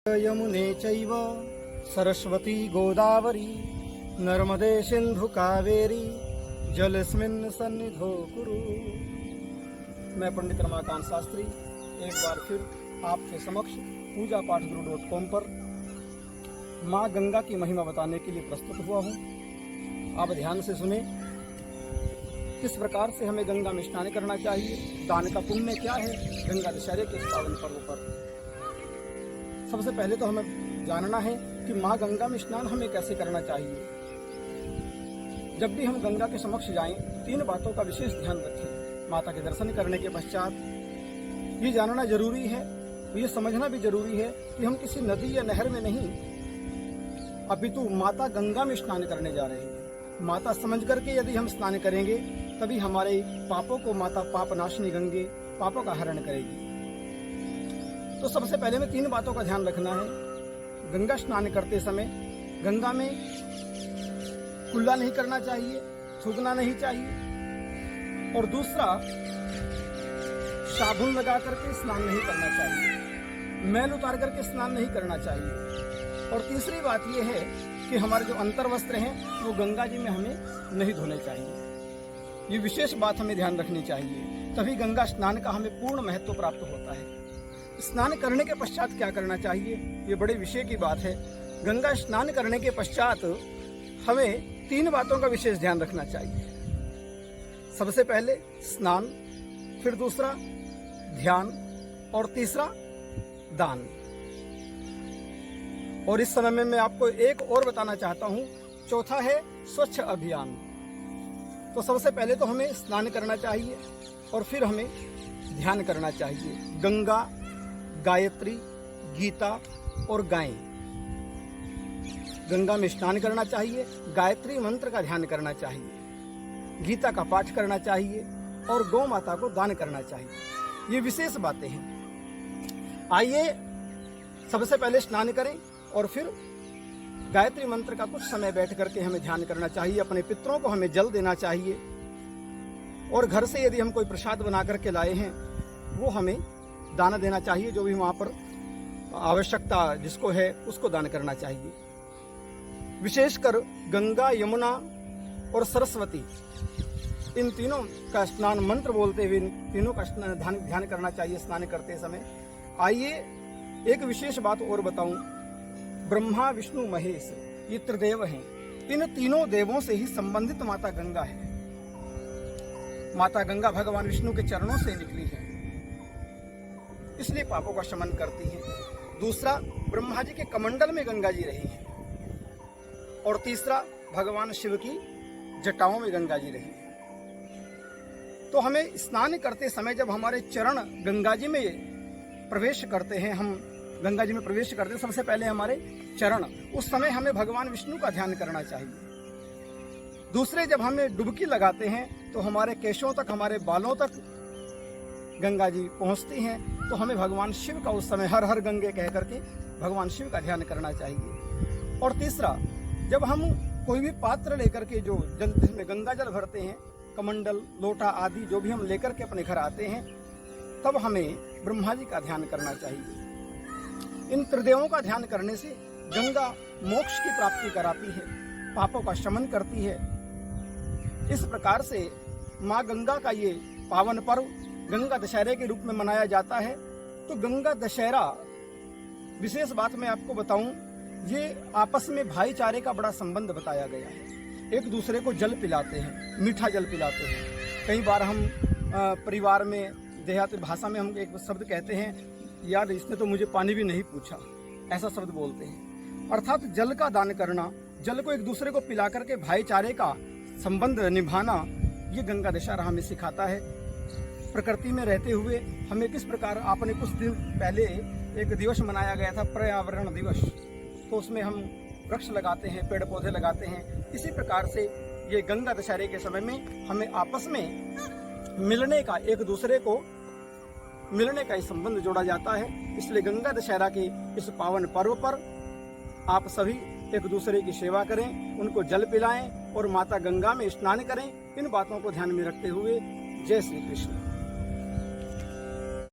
यमुने चैव सरस्वती गोदावरी नर्मदे सिंधु कावेरी जलस्मिन् सन्निधो कुरु। मैं पंडित रमाकांत शास्त्री एक बार फिर आपके समक्ष पूजा पाठ गुरु.com पर माँ गंगा की महिमा बताने के लिए प्रस्तुत हुआ हूँ। आप ध्यान से सुने किस प्रकार से हमें गंगा में स्नान करना चाहिए, दान का पुण्य क्या है गंगा दशहरे के पावन पर्व पर। सबसे पहले तो हमें जानना है कि माँ गंगा में स्नान हमें कैसे करना चाहिए। जब भी हम गंगा के समक्ष जाएं, 3 बातों का विशेष ध्यान रखें। माता के दर्शन करने के पश्चात ये जानना जरूरी है, ये समझना भी जरूरी है कि हम किसी नदी या नहर में नहीं अपितु माता गंगा में स्नान करने जा रहे हैं। माता समझ करके यदि हम स्नान करेंगे तभी हमारे पापों को माता पाप नाशनी गंगे पापों का हरण करेगी। तो सबसे पहले में 3 बातों का ध्यान रखना है। गंगा स्नान करते समय गंगा में कुल्ला नहीं करना चाहिए, थूकना नहीं चाहिए, और दूसरा साबुन लगा करके स्नान नहीं करना चाहिए, मैल उतार करके स्नान नहीं करना चाहिए, और तीसरी बात यह है कि हमारे जो अंतर वस्त्र हैं वो गंगा जी में हमें नहीं धोने चाहिए। ये विशेष बात हमें ध्यान रखनी चाहिए, तभी गंगा स्नान का हमें पूर्ण महत्व प्राप्त होता है। स्नान करने के पश्चात क्या करना चाहिए, ये बड़े विषय की बात है। गंगा स्नान करने के पश्चात हमें 3 बातों का विशेष ध्यान रखना चाहिए। सबसे पहले स्नान, फिर दूसरा ध्यान, और तीसरा दान। और इस समय में मैं आपको एक और बताना चाहता हूं, चौथा है स्वच्छ अभियान। तो सबसे पहले तो हमें स्नान करना चाहिए और फिर हमें ध्यान करना चाहिए। गंगा, गायत्री, गीता और गाय। गंगा में स्नान करना चाहिए, गायत्री मंत्र का ध्यान करना चाहिए, गीता का पाठ करना चाहिए और गौ माता को दान करना चाहिए। ये विशेष बातें हैं। आइए सबसे पहले स्नान करें और फिर गायत्री मंत्र का कुछ समय बैठ करके हमें ध्यान करना चाहिए। अपने पितरों को हमें जल देना चाहिए, और घर से यदि हम कोई प्रसाद बना करके लाए हैं वो हमें दान देना चाहिए। जो भी वहां पर आवश्यकता जिसको है उसको दान करना चाहिए। विशेषकर गंगा, यमुना और सरस्वती, इन तीनों का स्नान मंत्र बोलते हुए तीनों का ध्यान करना चाहिए स्नान करते समय। आइए एक विशेष बात और बताऊं। ब्रह्मा, विष्णु, महेश ये त्रिदेव हैं। इन तीनों देवों से ही संबंधित माता गंगा है। माता गंगा भगवान विष्णु के चरणों से निकली है, इसलिए पापों का शमन करती है। दूसरा, ब्रह्मा जी के कमंडल में गंगा जी रही है, और तीसरा भगवान शिव की जटाओं में गंगा जी रही है। तो हमें स्नान करते समय जब हमारे चरण गंगा जी में प्रवेश करते हैं, हम गंगा जी में प्रवेश करते हैं, सबसे पहले हमारे चरण, उस समय हमें भगवान विष्णु का ध्यान करना चाहिए। दूसरे, जब हमें डुबकी लगाते हैं तो हमारे केशों तक, हमारे बालों तक गंगा जी पहुंचती हैं, तो हमें भगवान शिव का उस समय हर हर गंगे कह करके भगवान शिव का ध्यान करना चाहिए। और तीसरा, जब हम कोई भी पात्र लेकर के जो जल जिसमें गंगा जल भरते हैं, कमंडल, लोटा आदि जो भी हम लेकर के अपने घर आते हैं, तब हमें ब्रह्मा जी का ध्यान करना चाहिए। इन त्रिदेवों का ध्यान करने से गंगा मोक्ष की प्राप्ति कराती है, पापों का शमन करती है। इस प्रकार से माँ गंगा का ये पावन पर्व गंगा दशहरे के रूप में मनाया जाता है। तो गंगा दशहरा, विशेष बात मैं आपको बताऊं, ये आपस में भाईचारे का बड़ा संबंध बताया गया है। एक दूसरे को जल पिलाते हैं, मीठा जल पिलाते हैं। कई बार हम परिवार में देहाती भाषा में हम एक शब्द कहते हैं, यार इसने तो मुझे पानी भी नहीं पूछा, ऐसा शब्द बोलते हैं। अर्थात जल का दान करना, जल को एक दूसरे को पिला करके भाईचारे का संबंध निभाना, ये गंगा दशहरा हमें सिखाता है। प्रकृति में रहते हुए हमें किस प्रकार, आपने कुछ दिन पहले एक दिवस मनाया गया था, पर्यावरण दिवस, तो उसमें हम वृक्ष लगाते हैं, पेड़ पौधे लगाते हैं। इसी प्रकार से ये गंगा दशहरे के समय में हमें आपस में मिलने का, एक दूसरे को मिलने का संबंध जोड़ा जाता है। इसलिए गंगा दशहरा के इस पावन पर्व पर आप सभी एक दूसरे की सेवा करें, उनको जल पिलाएं और माता गंगा में स्नान करें। इन बातों को ध्यान में रखते हुए जय श्री कृष्ण।